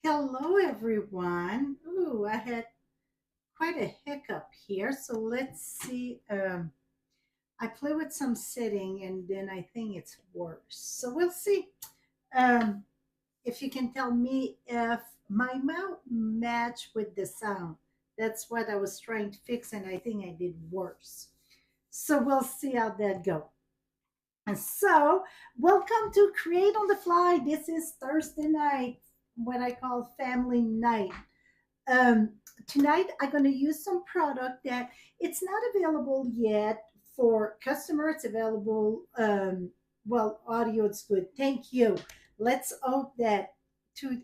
Hello, everyone. Ooh, I had quite a hiccup here. So let's see. I play with some setting and then I think it's worse. So we'll see um, if you can tell me if my mouth match with the sound. That's what I was trying to fix, and I think I did worse. So we'll see how that goes. And so, welcome to Create on the Fly. This is Thursday night, what I call family night. um, Tonight I'm going to use some product that it's not available yet for customer. It's available. Well, audio it's good. Thank you. Let's hope that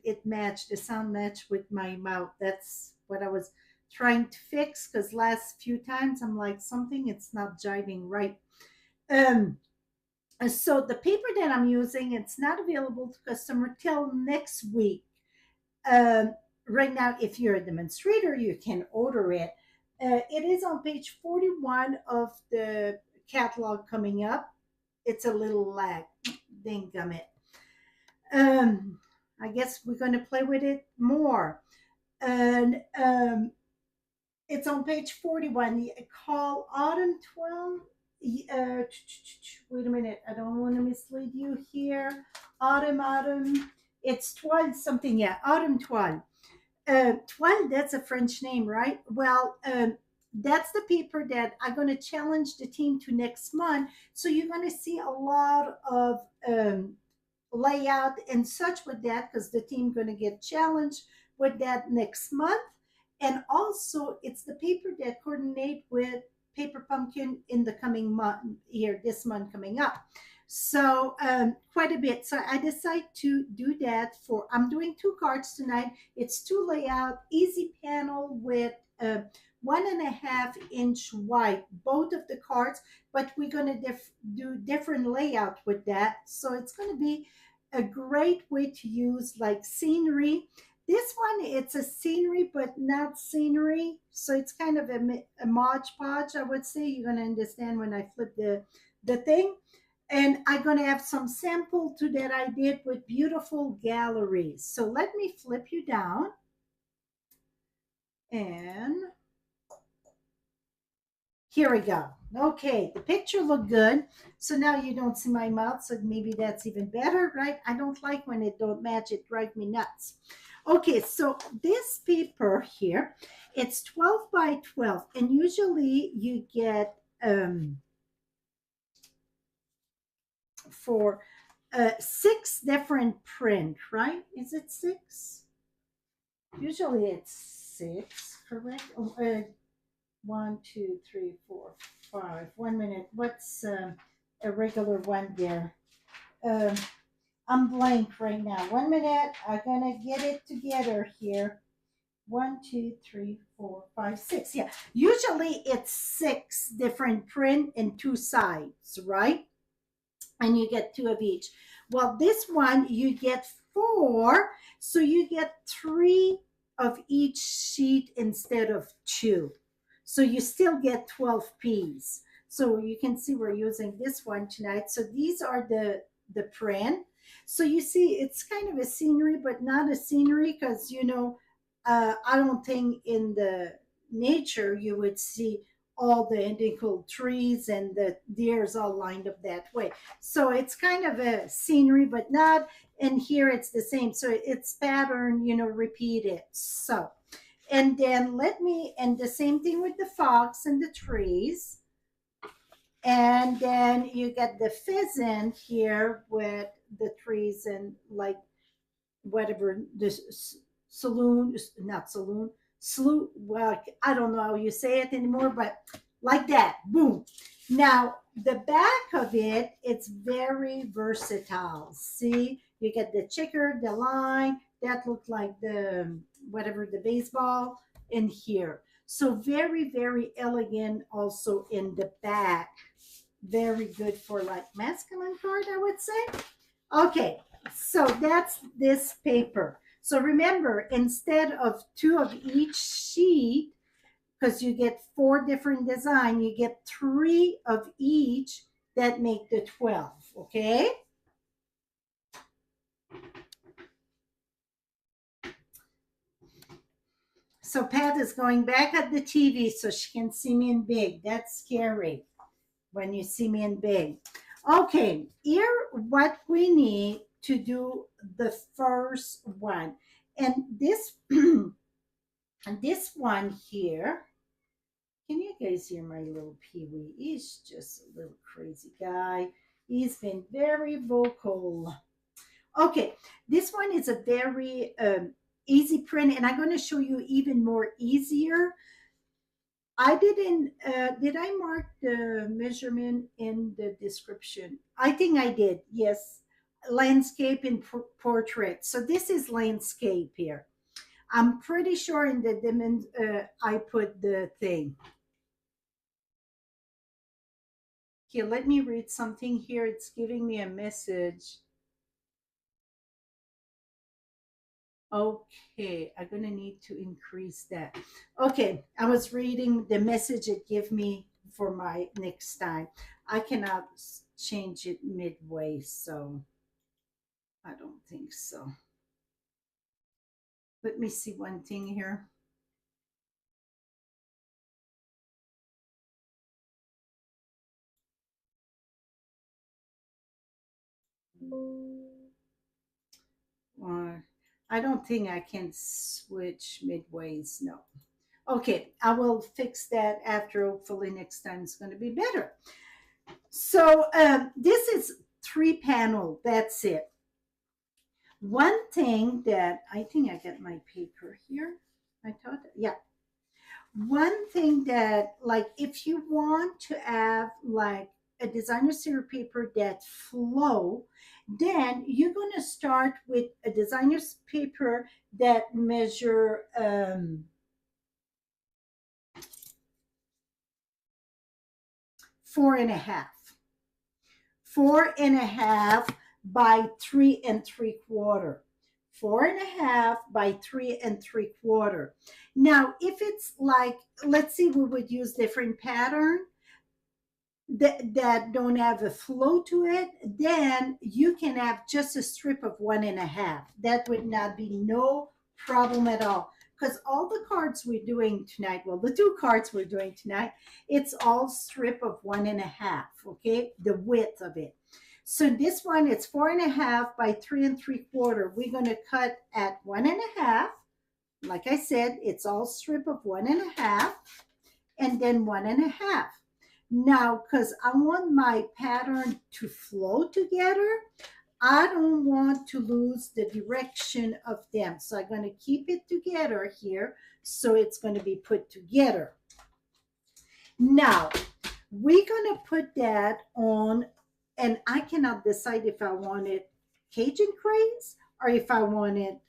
it match the sound match with my mouth. That's what I was trying to fix because last few times I'm like something it's not jiving right. Um, so the paper that I'm using it's not available to customer till next week. um, right now, if you're a demonstrator, you can order it. It is on page 41 of the catalog coming up. It's a little lag. Dingummit. I guess we're going to play with it more. And it's on page 41. Call Autumn 12. Wait a minute. I don't want to mislead you here. Autumn. It's 12 something. Yeah, Autumn 12. Toile, that's a French name, right? Well, that's the paper that I'm going to challenge the team to next month. So you're going to see a lot of layout and such with that because the team going to get challenged with that next month. And also, it's the paper that coordinate with Paper Pumpkin in the coming month here, this month coming up. So quite a bit. So I decide to do that for. I'm doing two cards tonight. It's two layout, easy panel with 1.5 inch wide, both of the cards. But we're gonna do different layout with that. So it's gonna be a great way to use like scenery. This one, it's a scenery, but not scenery. So it's kind of a Mod Podge, I would say. You're going to understand when I flip the thing. And I'm going to have some sample to that I did with beautiful galleries. So let me flip you down. And here we go. Okay, the picture looked good. So now you don't see my mouth, so maybe that's even better, right? I don't like when it don't match, it drives me nuts. Okay, so this paper here, it's 12 by 12, and usually you get for six different print, right? Is it six? Usually it's six, correct? Oh, 1, 2, 3, 4, 5. 1 minute. What's a regular one there? Um, I'm blank right now. 1 minute. I'm gonna get it together here. 1, 2, 3, 4, 5, 6. Yeah. Usually it's six different print and two sides, right? And you get two of each. Well, this one you get four, so you get three of each sheet instead of two. So you still get 12 P's. So you can see we're using this one tonight. So these are the print. So you see it's kind of a scenery, but not a scenery because I don't think in the nature you would see all the indical trees and the deers all lined up that way. So it's kind of a scenery, but not. And here it's the same. So it's pattern, repeated. So, and then and the same thing with the fox and the trees. And then you get the pheasant here with the trees and like whatever this saloon, not saloon, slew. Well, I don't know how you say it anymore, but like that, boom. Now the back of it, it's very versatile. See, you get the checker, the line that looked like the whatever the baseball in here. So very, very elegant also in the back. Very good for like masculine card, I would say. Okay, so that's this paper. So remember, instead of two of each sheet, because you get four different design, you get three of each that make the 12, okay? So Pat is going back at the TV so she can see me in big. That's scary when you see me in big. Okay, here what we need to do the first one. And this and this one here, can you guys hear my little peewee? He's just a little crazy guy. He's been very vocal. Okay, this one is a very easy print, and I'm going to show you even more easier. I didn't, did I mark the measurement in the description? I think I did, yes. Landscape and portrait. So this is landscape here. I'm pretty sure in the I put the thing. Here, let me read something here. It's giving me a message. Okay, I'm gonna need to increase that. Okay, I was reading the message it gave me for my next time. I cannot change it midway, so I don't think so. Let me see one thing here. I don't think I can switch midways, no. Okay, I will fix that after. Hopefully next time it's going to be better. So this is 3 panel, that's it. One thing that I think I got my paper here. I thought, yeah. One thing that, like, if you want to have like a designer series paper that flow, then you're going to start with a designer's paper that measure 4.5. 4.5 by 3 3/4. 4.5 by 3 3/4. Now, if it's like, let's see, we would use different pattern that don't have a flow to it, then you can have just a strip of 1.5. That would not be no problem at all. Because all the cards we're doing tonight, well, the 2 cards we're doing tonight, it's all strip of 1.5, okay? The width of it. So this one, it's 4.5 by 3 3/4. We're going to cut at 1.5. Like I said, it's all strip of 1.5 and then 1.5. Now, because I want my pattern to flow together, I don't want to lose the direction of them. So I'm going to keep it together here. So it's going to be put together. Now, we're going to put that on, and I cannot decide if I want it Cajun craze or if I want it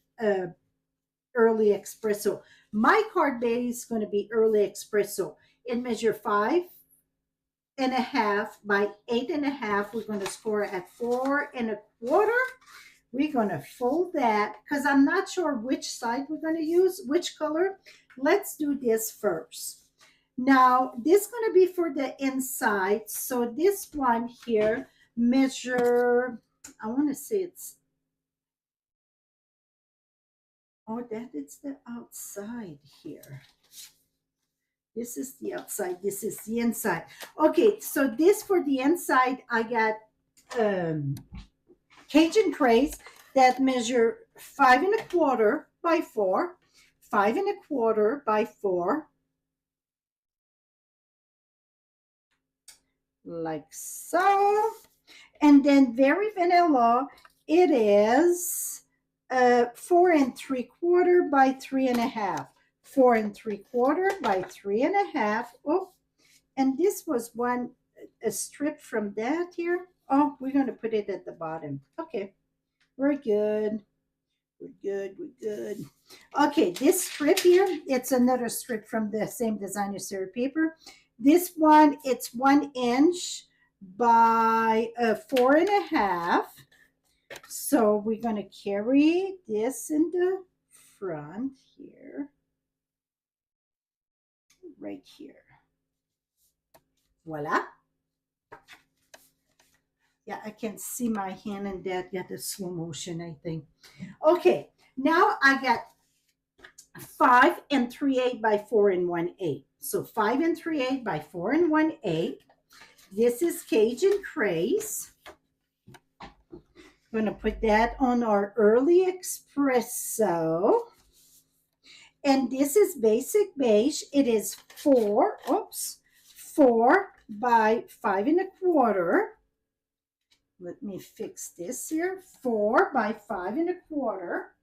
early espresso. My card base is going to be early espresso. It measures 5.5 by 8.5. We're going to score at 4.25. We're going to fold that because I'm not sure which side we're going to use, which color. Let's do this first. Now, this is going to be for the inside. So this one here measure, I want to say it's, oh, that is the outside here. This is the outside. This is the inside. Okay, so this for the inside, I got Cajun craze that measure 5.25 by 4, 5.25 by 4, like so. And then very vanilla, it is 4.75 by 3.5. 4.75 by 3.5. Oh, and this was one, a strip from that here. Oh, we're going to put it at the bottom. Okay, we're good. We're good. We're good. Okay, this strip here, it's another strip from the same designer series paper. This one, it's 1 inch by 4.5. So we're going to carry this in the front here, right here. Voila. Yeah, I can see my hand and that got the slow motion, I think. Okay, now I got 5 and 3/8 by 4 and 1/8. So 5 and 3/8 by 4 and 1/8. This is Cajun Craze. I'm going to put that on our early espresso. And this is basic beige. It is 4 by 5 1/4. Let me fix this here. 4 by 5 1/4.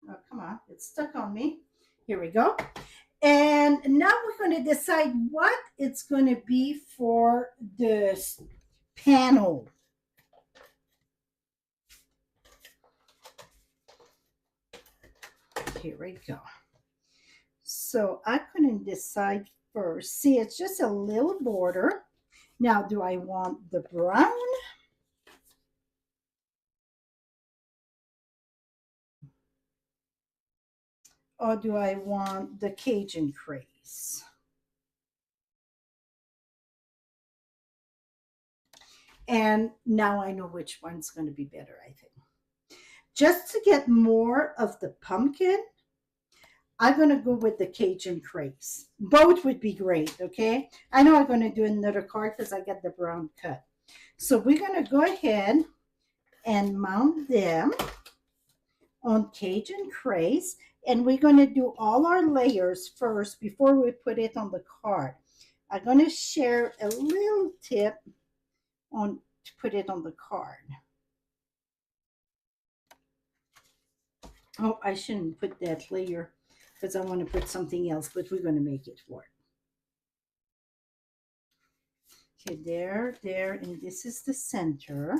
Oh, come on, it's stuck on me. Here we go. And now we're going to decide what it's going to be for the panel. Here we go. So I'm going to decide first. See, it's just a little border. Now, do I want the brown? Or do I want the Cajun Craze? And now I know which one's going to be better, I think. Just to get more of the pumpkin, I'm going to go with the Cajun Craze. Both would be great, okay? I know I'm going to do another card because I got the brown cut. So we're going to go ahead and mount them on Cajun Craze. And we're going to do all our layers first before we put it on the card. I'm going to share a little tip on to put it on the card. Oh, I shouldn't put that layer because I want to put something else, but we're going to make it work. Okay, there, and this is the center.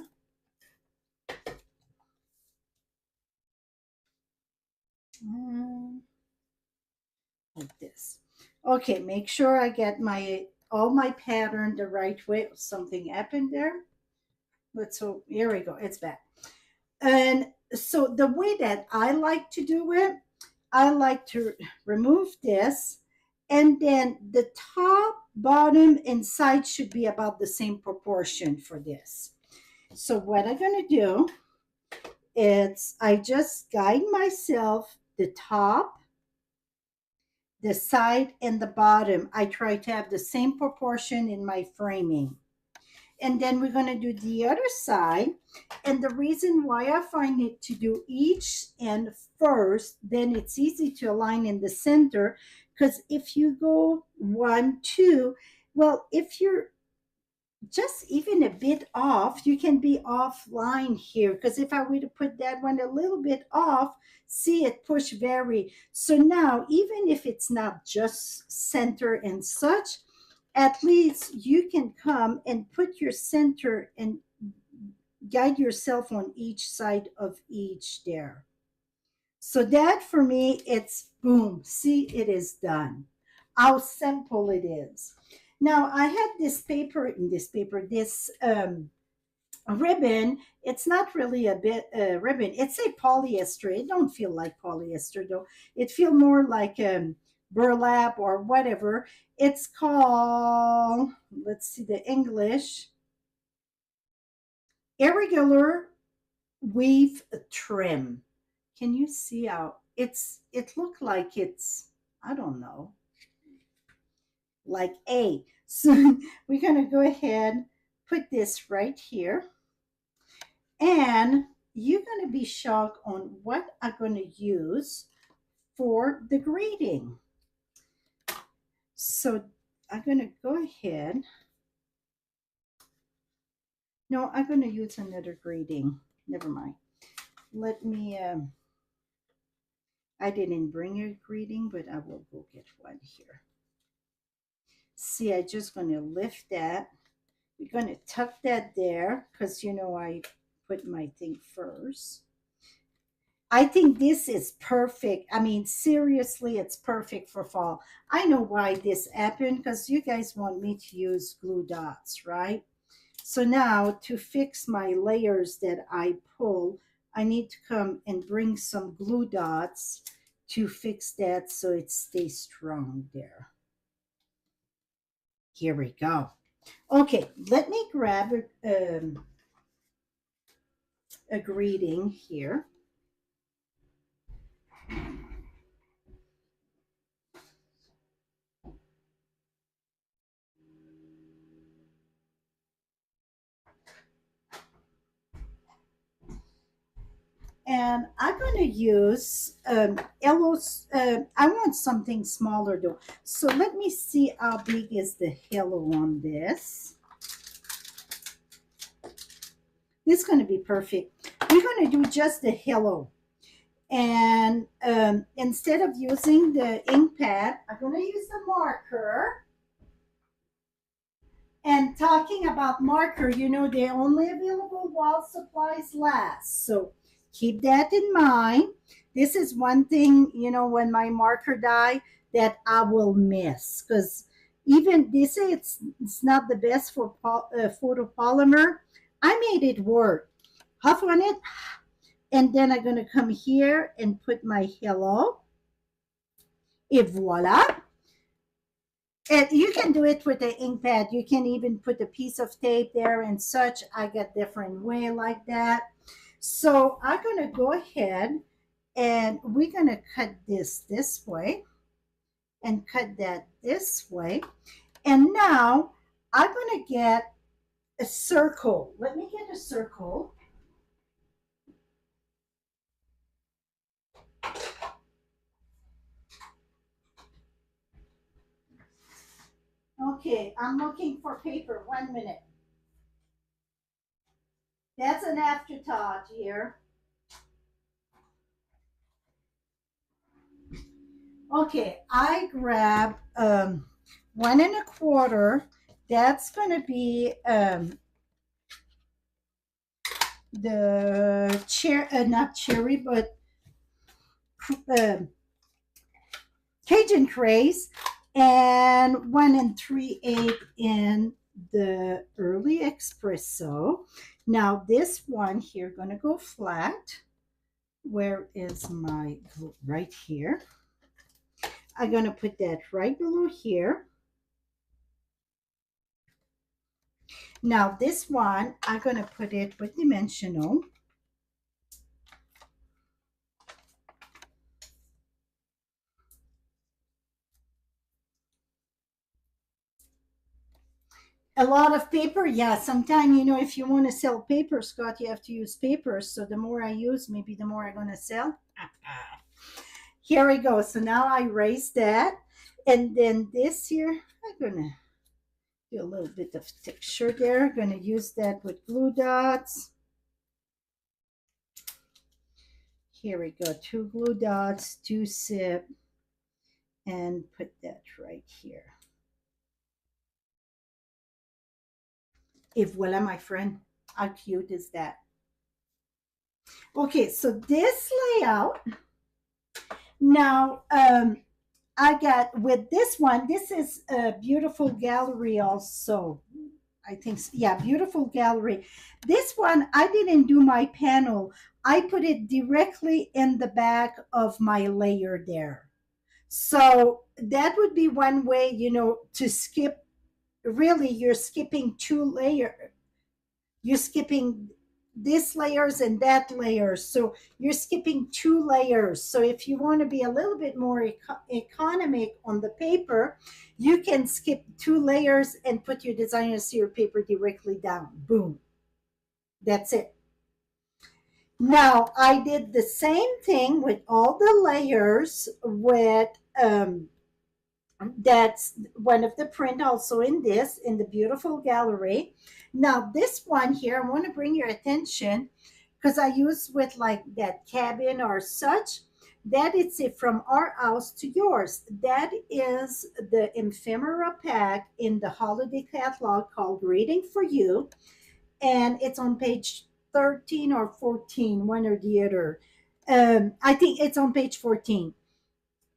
Like this. Okay, make sure I get all my pattern the right way. Something happened there. So here we go. It's back. And so the way that I like to do it, I like to remove this, and then the top, bottom, and side should be about the same proportion for this. So what I'm going to do is I just guide myself the top, the side, and the bottom. I try to have the same proportion in my framing. And then we're going to do the other side. And the reason why I find it to do each end first, then it's easy to align in the center. Because if you go 1, 2, well, if you're just even a bit off, you can be offline here. Because if I were to put that one a little bit off, see it push very. So now, even if it's not just center and such, at least you can come and put your center and guide yourself on each side of each there. So that for me, it's boom. See, it is done. How simple it is. Now I had this ribbon. It's not really a ribbon. It's a polyester. It don't feel like polyester though. It feel more like burlap or whatever. It's called, let's see the English, irregular weave trim. Can you see how it looked like it's, I don't know, like A. So we're going to go ahead, put this right here. And you're going to be shocked on what I'm going to use for the greeting. So I'm going to go ahead. No, I'm going to use another greeting. Never mind. Let me, I didn't bring a greeting, but I will go get one here. See, I'm just going to lift that. We're going to tuck that there because, you know, I put my thing first. I think this is perfect. I mean, seriously, it's perfect for fall. I know why this happened because you guys want me to use glue dots, right? So now to fix my layers that I pull, I need to come and bring some glue dots to fix that so it stays strong there. Here we go. Okay, let me grab a greeting here. And I'm going to use yellows. I want something smaller though. So let me see how big is the yellow on this. This is going to be perfect. We're going to do just the yellow. And instead of using the ink pad, I'm going to use the marker. And talking about marker, you know, they're only available while supplies last. So keep that in mind. This is one thing, you know, when my marker die that I will miss, because even they say it's not the best for photopolymer. I made it work. Huff on it, and then I'm going to come here and put my yellow. Et voila. And you can do it with the ink pad. You can even put a piece of tape there and such. I got different way like that. So I'm going to go ahead and we're going to cut this way and cut that this way. And now I'm going to get a circle. Let me get a circle. Okay, I'm looking for paper. 1 minute. That's an afterthought here. Okay, I grab 1 1/4. That's going to be the not cherry, but Cajun craze, and 1 3/8 in the early espresso. Now this one here going to go flat. Where is my glue? Right here. I'm going to put that right below here. Now this one, I'm going to put it with dimensional. A lot of paper, yeah. Sometimes, you know, if you want to sell paper, Scott, you have to use paper. So the more I use, maybe the more I'm going to sell. Here we go. So now I raise that. And then this here, I'm going to do a little bit of texture there. I'm going to use that with glue dots. Here we go. 2 glue dots, 2 stip, and put that right here. Et voila, my friend. How cute is that? Okay, so this layout. Now, I got with this one, this is a beautiful gallery also. I think, yeah, beautiful gallery. This one, I didn't do my panel. I put it directly in the back of my layer there. So that would be one way, you know, to skip. Really, you're skipping 2 layers. You're skipping this layers and that layer. So you're skipping 2 layers. So if you want to be a little bit more economic on the paper, you can skip 2 layers and put your designer series paper directly down. Boom. That's it. Now I did the same thing with all the layers with that's one of the print also in this, in the beautiful gallery. Now this one here, I want to bring your attention because I use with like that cabin or such, that it's it from our house to yours. That is the ephemera pack in the holiday catalog called Reading for You. And it's on page 13 or 14, one or the other. I think it's on page 14.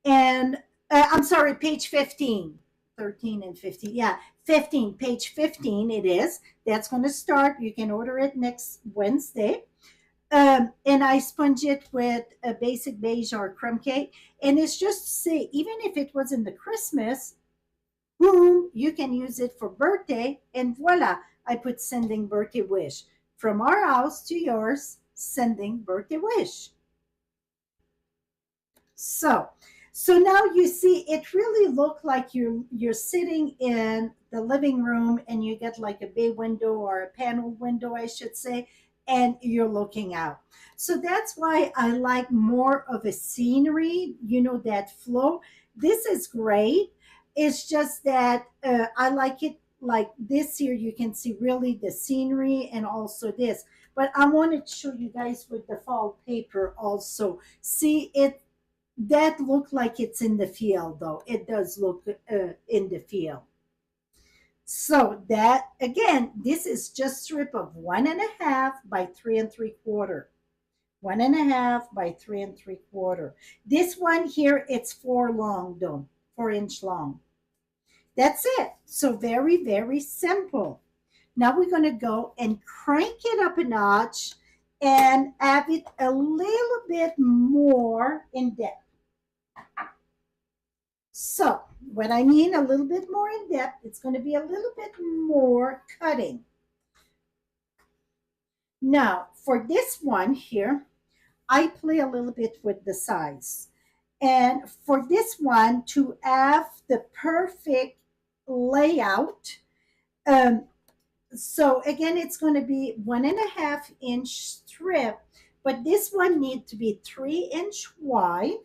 And I'm sorry, page 15. 13 and 15. Yeah, 15. Page 15 it is. That's going to start. You can order it next Wednesday. And I sponge it with a basic beige or crumb cake. And it's just to say, even if it was in the Christmas, boom, you can use it for birthday. And voila, I put sending birthday wish. From our house to yours, sending birthday wish. So now you see, it really looked like you're sitting in the living room and you get like a bay window or a panel window, I should say, and you're looking out. So that's why I like more of a scenery, that flow. This is great. It's just that I like it like this here. You can see really the scenery and also this. But I wanted to show you guys with the fall paper also. See it, that look like it's in the field though. It does look in the field. So that again, this is just strip of 1.5 by 3 3/4. 1.5 by 3 3/4. This one here, it's 4 long though, 4 inch long. That's it. So very, very simple. Now we're going to go and crank it up a notch and have it a little bit more in depth. So when I mean a little bit more in depth, it's going to be a little bit more cutting. Now for this one here, I play a little bit with the size. And for this one to have the perfect layout, so again, it's going to be 1.5 inch strip, but this one needs to be 3 inch wide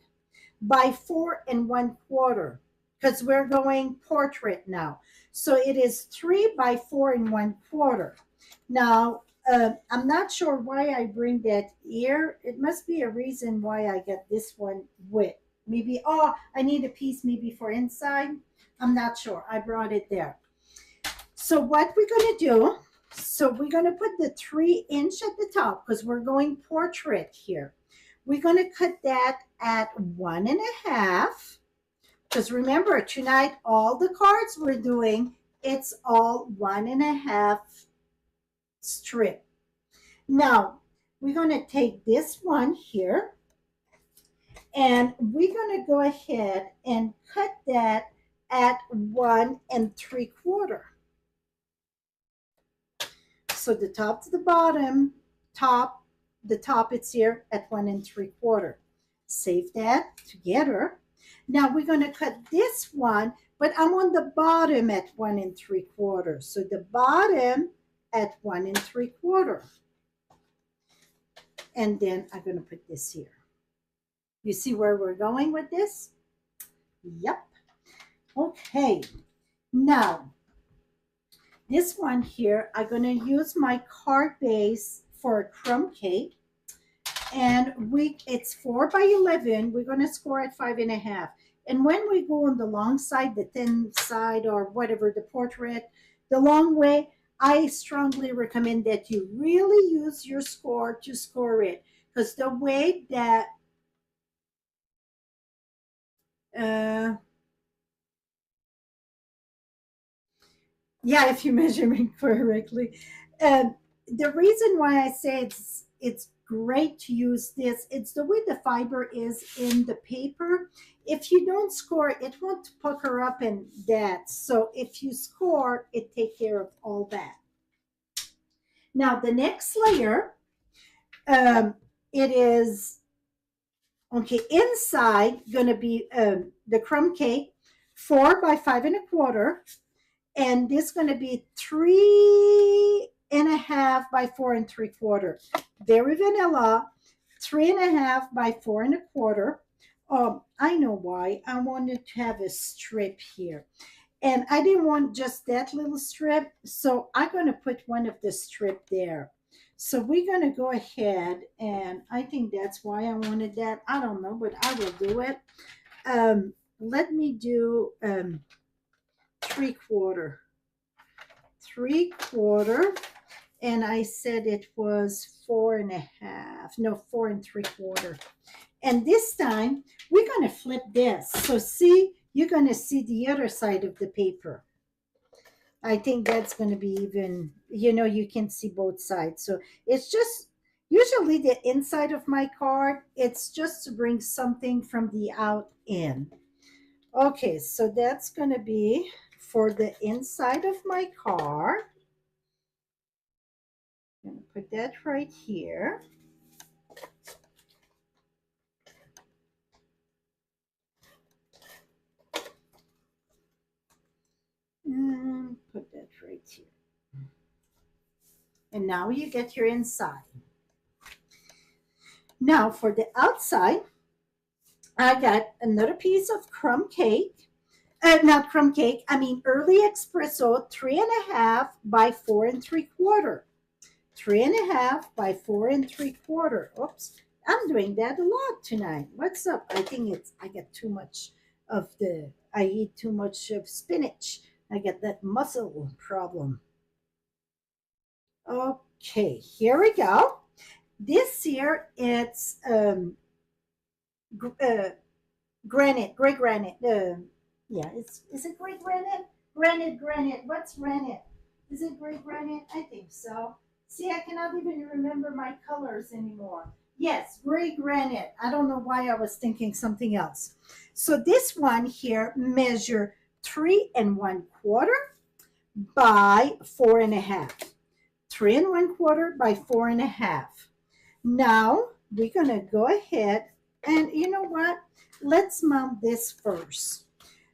by 4 1/4 because we're going portrait now. So it is 3 by 4 1/4. Now, I'm not sure why I bring that here. It must be a reason why I get this one width. Maybe, oh, I need a piece maybe for inside. I'm not sure. I brought it there. So what we're going to do, so we're going to put the 3 inch at the top because we're going portrait here. We're going to cut that at 1.5 because remember tonight, all the cards we're doing, it's all 1.5 strip. Now, we're going to take this one here and we're going to go ahead and cut that at 1 3/4. So the top to the bottom, the top it's here at 1 3/4. Save that together. Now we're going to cut this one, but I'm on the bottom at 1 3/4. So the bottom at 1 3/4. And then I'm going to put this here. You see where we're going with this? Yep. Okay. Now, this one here, I'm going to use my card base for a crumb cake. And it's 4 by 11. We're going to score at 5.5. And when we go on the long side, the thin side, or whatever, the portrait, the long way, I strongly recommend that you really use your score to score it. Because the way that yeah, if you measure it correctly. The reason why I say it's great to use this, it's the way the fiber is in the paper. If you don't score, it won't pucker up and that. So if you score, it take care of all that. Now the next layer, it is okay. Inside gonna be the crumb cake, 4 by 5 1/4. And this is going to be 3.5 by 4 3/4. Very vanilla. 3.5 by 4 1/4. I know why. I wanted to have a strip here. And I didn't want just that little strip. So I'm going to put one of the strip there. So we're going to go ahead. And I think that's why I wanted that. I don't know, but I will do it. Let me do 3/4. 3/4, and I said it was 4.5. No, 4 3/4. And this time we're going to flip this. So see, you're going to see the other side of the paper. I think that's going to be even, you can see both sides. So it's just usually the inside of my card. It's just to bring something from the out in. Okay, so that's going to be for the inside of my card. I'm going to put that right here. And put that right here. And now you get your inside. Now for the outside, I got another piece of crumb cake. Not crumb cake, I mean early espresso, 3.5 by 4 3/4. 3.5 by 4 3/4. Oops, I'm doing that a lot tonight. What's up? I think it's I get too much I eat too much of spinach. I get that muscle problem. Okay, here we go. This here it's gr- uh, granite, gray granite. Yeah, it's is it gray granite? Granite. What's granite? Is it gray granite? I think so. See, I cannot even remember my colors anymore. Yes, gray granite. I don't know why I was thinking something else. So this one here measure 3 1/4 by 4.5. 3 1/4 by 4.5. Now we're gonna go ahead and you know what? Let's mount this first.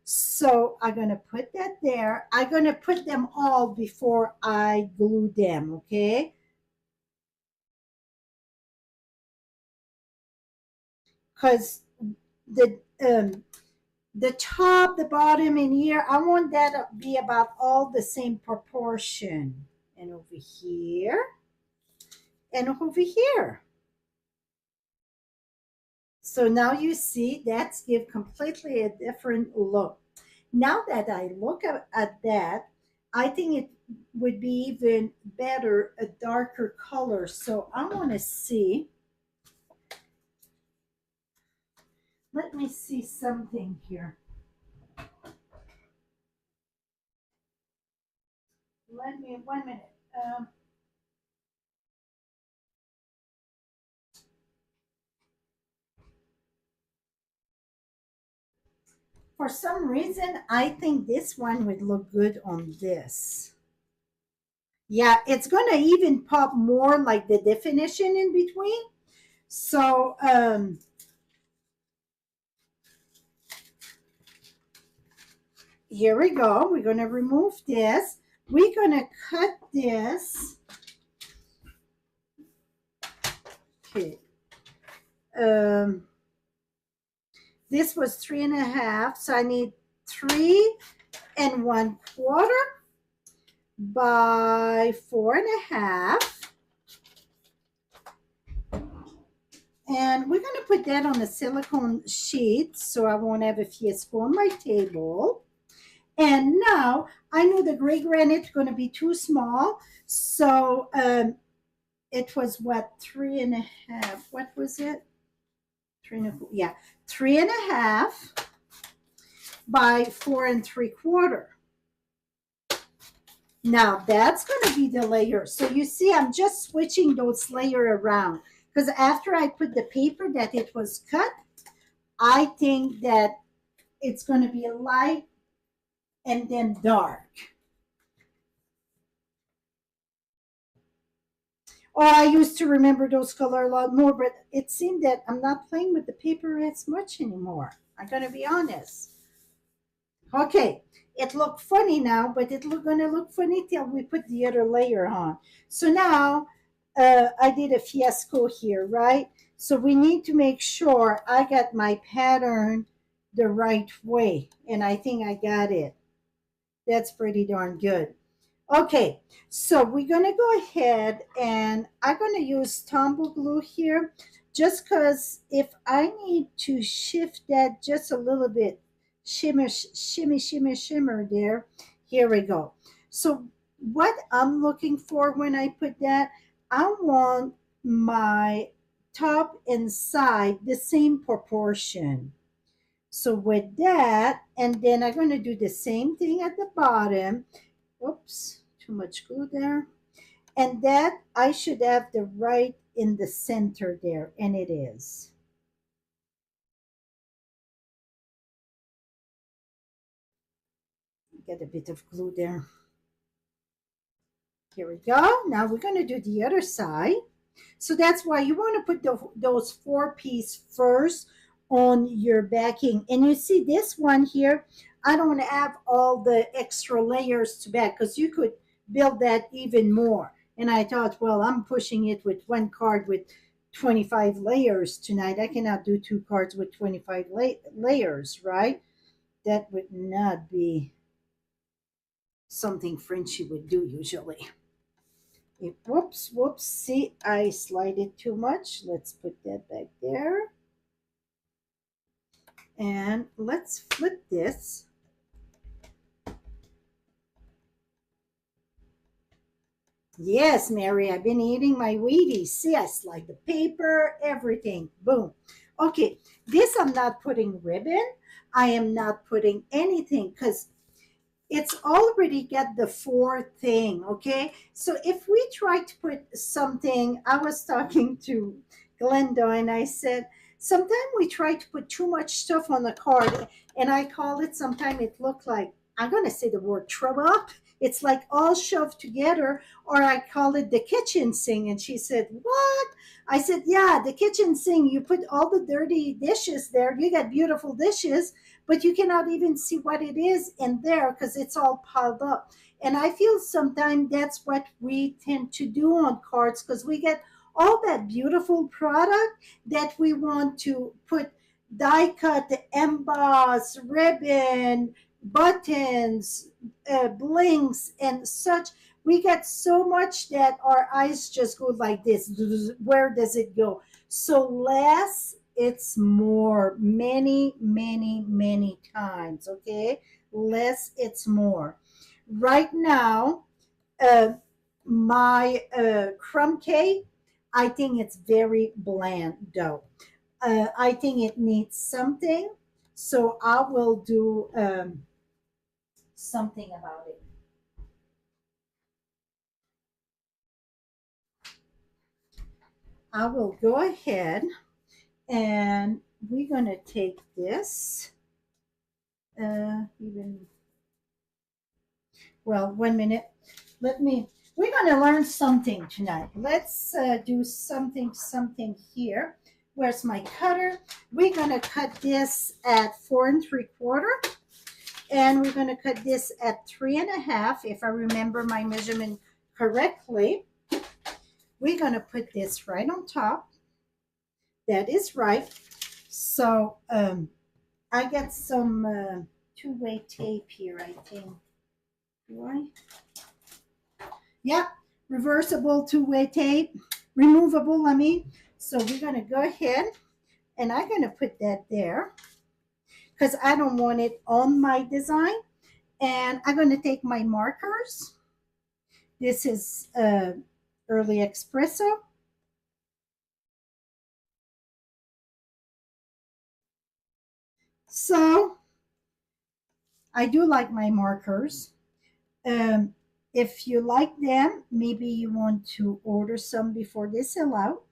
So I'm gonna put that there. I'm gonna put them all before I glue them, okay? Because the the top, the bottom, and here, I want that to be about all the same proportion. And over here, and over here. So now you see that's give completely a different look. Now that I look at that, I think it would be even better a darker color. So I want to see, let me see something here. Let me, 1 minute. For some reason, I think this one would look good on this. Yeah, it's going to even pop more like the definition in between. So, here we go. We're going to remove this. We're going to cut this. Okay. This was 3.5, so I need 3 1/4 by 4.5. And we're going to put that on a silicone sheet so I won't have a fiasco on my table. And now I know the gray granite is going to be too small. So it was what, 3.5? What was it? 3.5. Yeah, 3.5 by 4 3/4. Now that's going to be the layer. So you see, I'm just switching those layer around because after I put the paper that it was cut, I think that it's going to be light and then dark. Oh, I used to remember those color a lot more, but it seemed that I'm not playing with the paper as much anymore. I'm going to be honest. Okay, it looked funny now, but it's gonna look funny till we put the other layer on. So now I did a fiasco here, right? So we need to make sure I got my pattern the right way, and I think I got it. That's pretty darn good. Okay, so we're gonna go ahead and I'm gonna use tumble glue here just because if I need to shift that just a little bit, shimmer there, here we go. So what I'm looking for when I put that, I want my top and side the same proportion. So with that, and then I'm going to do the same thing at the bottom. Oops, too much glue there. And that I should have the right in the center there, and it is. Get a bit of glue there. Here we go. Now we're going to do the other side. So that's why you want to put those 4-piece first on your backing. And you see this one here, I don't have all the extra layers to back because you could build that even more. And I thought, well, I'm pushing it with one card with 25 layers tonight. I cannot do two cards with 25 layers, right? That would not be something Frenchie would do usually. Whoops, whoops. See, I slide it too much. Let's put that back there. And let's flip this. Yes, Mary, I've been eating my Wheaties. See, I slide the paper, everything. Boom. Okay, this I'm not putting ribbon. I am not putting anything because it's already got the four thing, okay? So if we try to put something, I was talking to Glenda and I said, sometimes we try to put too much stuff on the card and I call it, sometimes it looked like, I'm going to say the word trouble. It's like all shoved together, or I call it the kitchen sink. And she said, what? I said, yeah, the kitchen sink. You put all the dirty dishes there. You got beautiful dishes, but you cannot even see what it is in there because it's all piled up. And I feel sometimes that's what we tend to do on cards because we get all that beautiful product that we want to put die cut, emboss, ribbon, buttons, blinks, and such. We get so much that our eyes just go like this. Where does it go? So less, it's more. Many, many, many times. Okay, less, it's more. Right now, uh, my crumb cake, I think it's very bland though. I think it needs something, so I will do something about it. I will go ahead and we're going to take this. Even Well, 1 minute. We're going to learn something tonight. Let's do something here. Where's my cutter? We're going to cut this at 4 3/4. And we're going to cut this at 3.5, if I remember my measurement correctly. We're going to put this right on top. That is right. So I got some two-way tape here, I think. Do I? Yeah, reversible two-way tape. Removable, I mean. So we're going to go ahead and I'm going to put that there because I don't want it on my design. And I'm going to take my markers. This is Early Espresso. So I do like my markers. If you like them, maybe you want to order some before they sell out.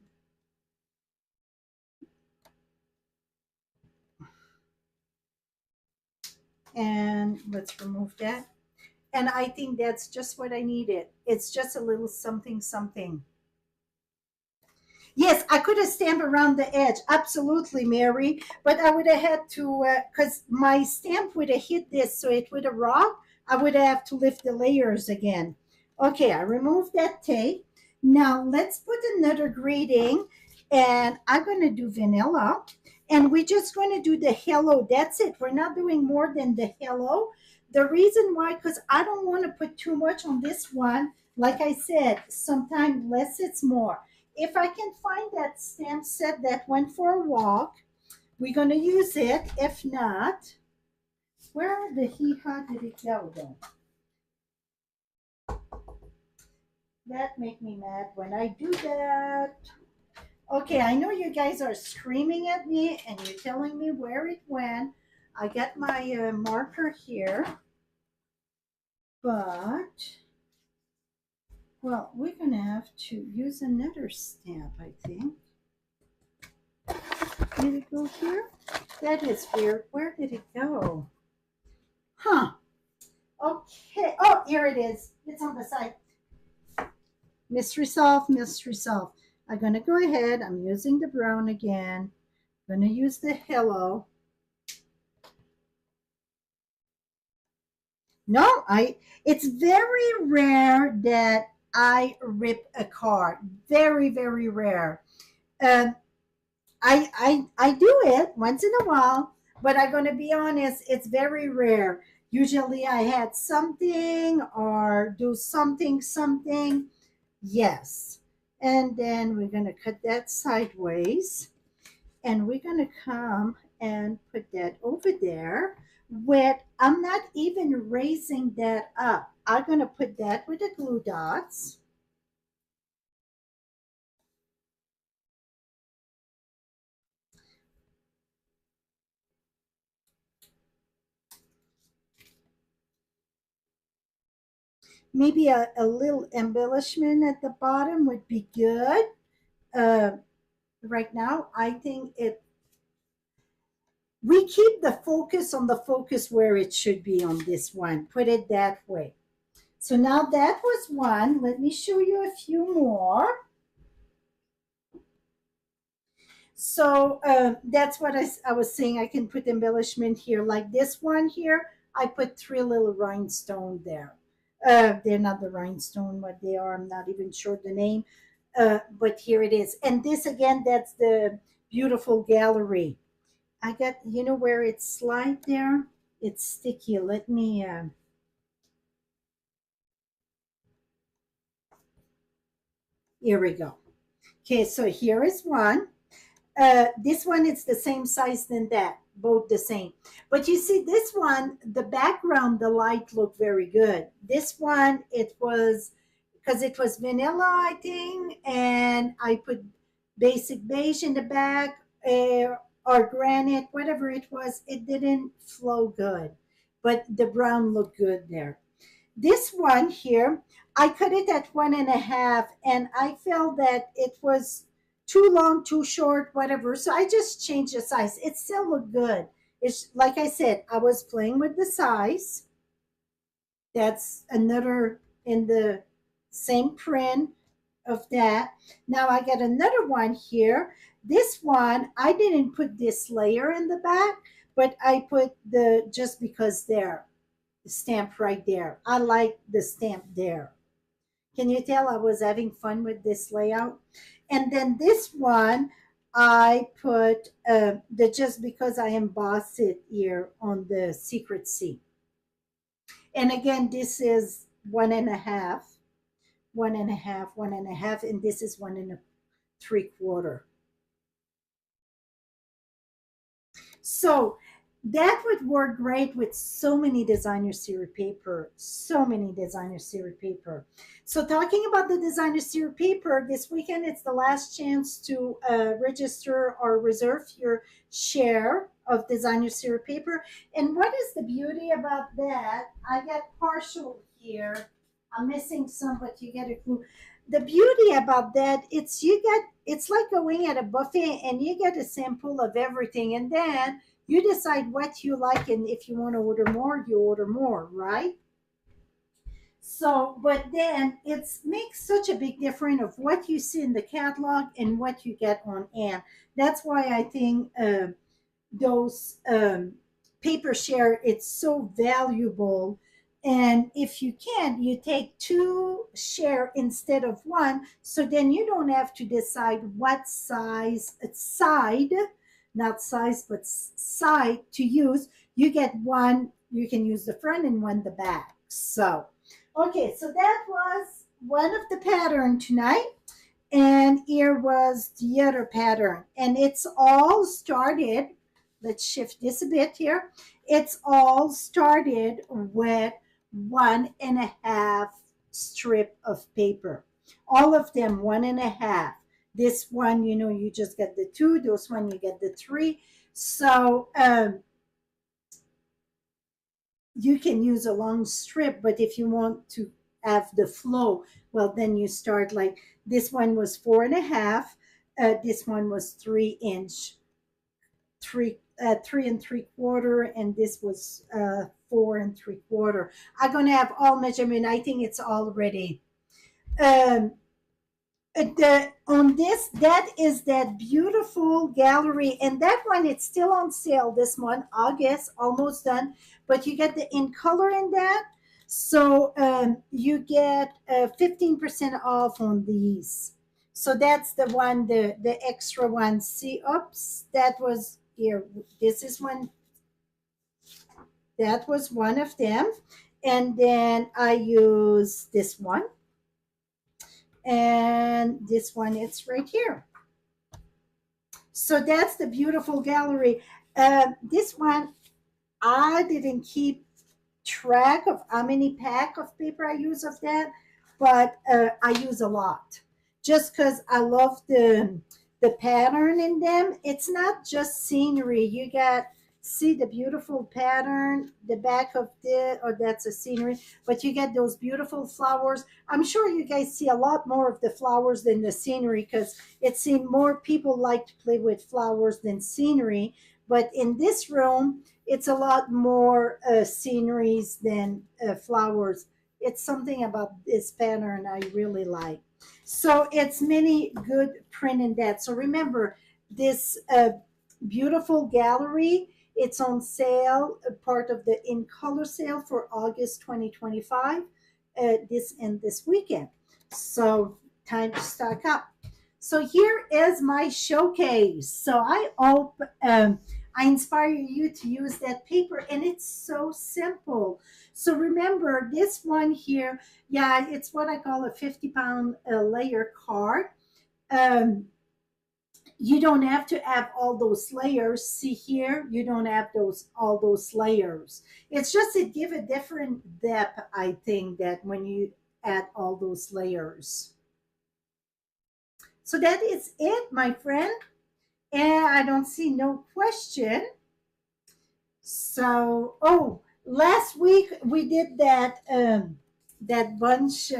And let's remove that. And I think that's just what I needed. It's just a little something, something. Yes, I could have stamped around the edge. Absolutely, Mary. But I would have had to, because my stamp would have hit this, so it would have rocked. I would have to lift the layers again. Okay, I removed that tape. Now let's put another greeting, and I'm going to do vanilla. And we're just going to do the hello. That's it. We're not doing more than the hello. The reason why, because I don't want to put too much on this one. Like I said, sometimes less it's more. If I can find that stamp set that went for a walk, we're going to use it. If not, where the hee-haw did it go then? That make me mad when I do that. Okay, I know you guys are screaming at me and you're telling me where it went. I got my marker here, but, well, we're going to have to use another stamp, I think. Did it go here? That is weird. Where did it go? Huh. Okay. Oh, here it is. It's on the side. Mystery solved, mystery solved. I'm going to go ahead. I'm using the brown again. I'm going to use the hello. No, it's very rare that I rip a card. Very, very rare. Um, I do it once in a while, but I'm gonna be honest, it's very rare. Usually I had something or do something. Yes. And then we're gonna cut that sideways and we're gonna come and put that over there with I'm not even raising that up. I'm gonna put that with the glue dots. Maybe a little embellishment at the bottom would be good. Uh, right now, I think it we keep the focus on the focus where it should be on this one. Put it that way. So now that was one. Let me show you a few more. So that's what I was saying. I can put embellishment here, like this one here. I put three little rhinestones there. They're not the rhinestone, what they are. I'm not even sure the name. But here it is. And this again, that's the beautiful gallery. I got, you know where it's slide there? It's sticky. Let me, here we go. Okay, so here is one. This one is the same size than that, both the same. But you see, this one, the background, the light looked very good. This one, it was because it was vanilla, I think, and I put basic beige in the back or granite, whatever it was. It didn't flow good, but the brown looked good there. This one here, I cut it at 1.5, and I felt that it was too long, too short, whatever. So I just changed the size. It still looked good. It's like I said, I was playing with the size. That's another in the same print of that. Now I got another one here. This one, I didn't put this layer in the back, but I put the just because there the stamp right there. I like the stamp there. Can you tell I was having fun with this layout? And then this one, I put the just because I embossed it here on the secret C. And again, this is 1.5, 1.5, 1.5, and this is 1.75. So that would work great with so many designer series paper, so many designer series paper. So talking about the designer series paper, this weekend it's the last chance to register or reserve your share of designer series paper. And what is the beauty about that? I got partial here. I'm missing some, but you get a clue. The beauty about that, it's like going at a buffet and you get a sample of everything, and then you decide what you like, and if you want to order more, you order more, right? So, but then it makes such a big difference of what you see in the catalog and what you get on hand. That's why I think those paper share it's so valuable. And if you can, you take two share instead of one, so then you don't have to decide what size side, not size but side to use. You get one, you can use the front and one the back. So okay, so that was one of the pattern tonight, and here was the other pattern, and it's all started, let's shift this a bit here. It's all started with 1.5 strip of paper, all of them 1.5. This one, you know, you just get the two, those one you get the three. So you can use a long strip, but if you want to have the flow, well, then you start like this one was 4.5, this one was 3 inch, 3 3 3/4, and this was 4 3/4. I'm gonna have all measurement. I think it's already um on this, that is that beautiful gallery, and that one it's still on sale this month, August, almost done, but you get the in color in that. So you get 15% off on these. So that's the one, the extra one. See, oops, that was here. This is one, that was one of them. And then I use this one. And this one, it's right here. So that's the beautiful gallery. This one, I didn't keep track of how many pack of paper I use of that, but I use a lot just because I love the pattern in them. It's not just scenery. You got, see the beautiful pattern, the back of the, or that's a scenery, but you get those beautiful flowers. I'm sure you guys see a lot more of the flowers than the scenery because it seems more people like to play with flowers than scenery. But in this room, it's a lot more sceneries than flowers. It's something about this pattern I really like. So it's many good print in that. So remember, this beautiful gallery, it's on sale, part of the in color sale for August 2025, this and this weekend. So time to stock up. So here is my showcase. So I hope I inspire you to use that paper, and it's so simple. So remember this one here, yeah, it's what I call a 50-pound layer card. Um, you don't have to have all those layers. See here, you don't have those all those layers. It's just it give a different depth, I think, that when you add all those layers. So that is it, my friend. And I don't see no question. So, oh, last week we did that that bunch.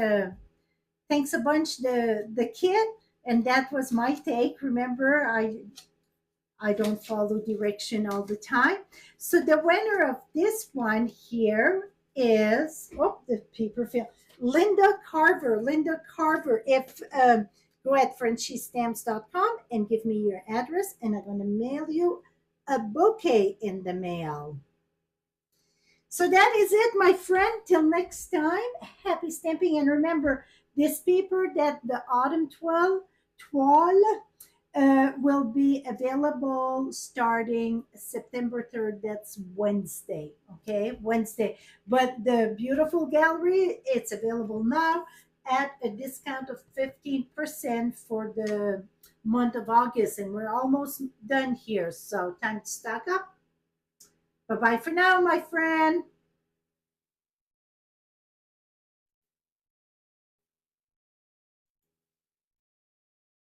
Thanks a bunch, the kid, and that was my take. Remember, I don't follow direction all the time. So the winner of this one here is, oh, the paper fell. Linda Carver. Linda Carver. If go at frenchiestamps.com and give me your address, and I'm going to mail you a bouquet in the mail. So that is it, my friend. Till next time, happy stamping. And remember, this paper that the autumn toile will be available starting September 3rd. That's Wednesday. Okay, Wednesday. But the beautiful gallery, it's available now at a discount of 15% for the month of August. And we're almost done here. So time to stock up. Bye bye for now, my friend.